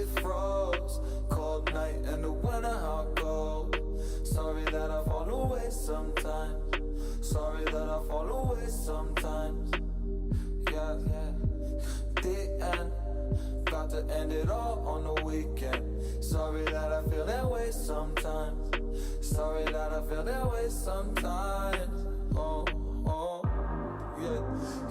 froze. Cold night in the winter, how it goes. Sorry that I fall away sometimes. Sorry that I fall away sometimes. Yeah, the end. Got to end it all on the weekend. Sorry that I feel that way sometimes. Sorry that I feel that way sometimes. Oh, yeah.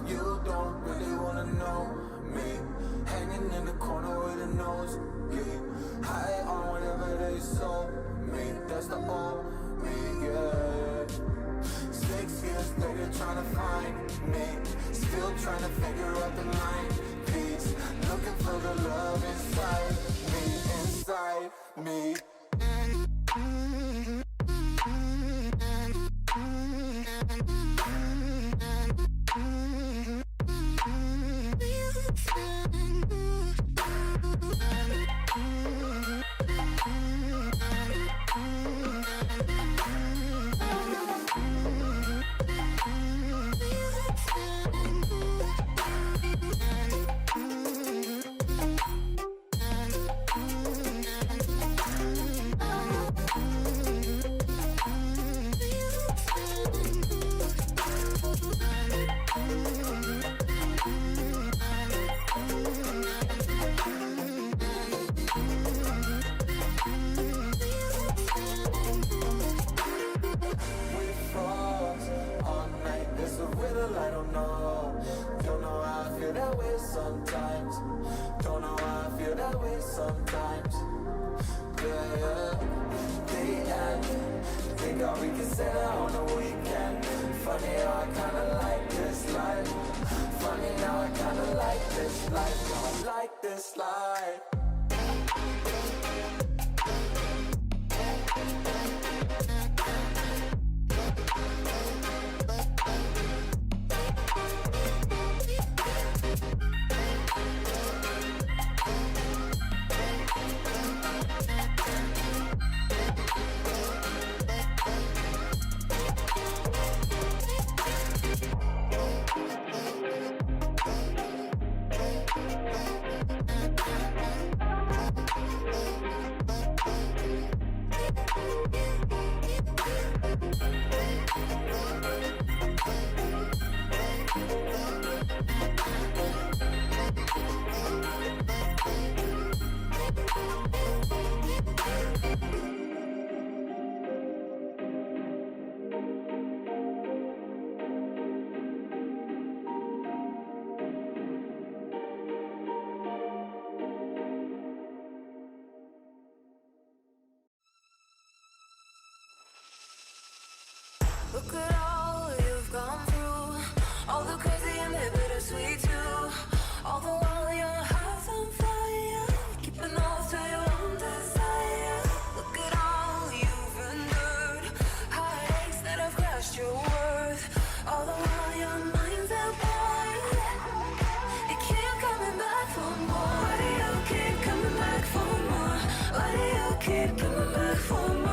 You don't really wanna know me. Hanging in the corner with a nosebleed. High on whatever they sold me. That's the old me, yeah. 6 years later trying to find me. Still trying to figure out the mind piece. Looking for the love inside me, inside me. I don't know how I feel that way sometimes. Don't know how I feel that way sometimes. Yeah. The end. Think how we can say that on the weekend. Funny how I kinda like this life. Funny now I kinda like this life. Now I like this life. Look at all you've gone through, all the crazy and the bittersweet too. All the while your heart's on fire, keeping off to your own desire. Look at all you've endured, heartaches that have crushed your worth. All the while your mind's at war, you keep coming back for more. Why do you keep coming back for more? Why do you keep coming back for more?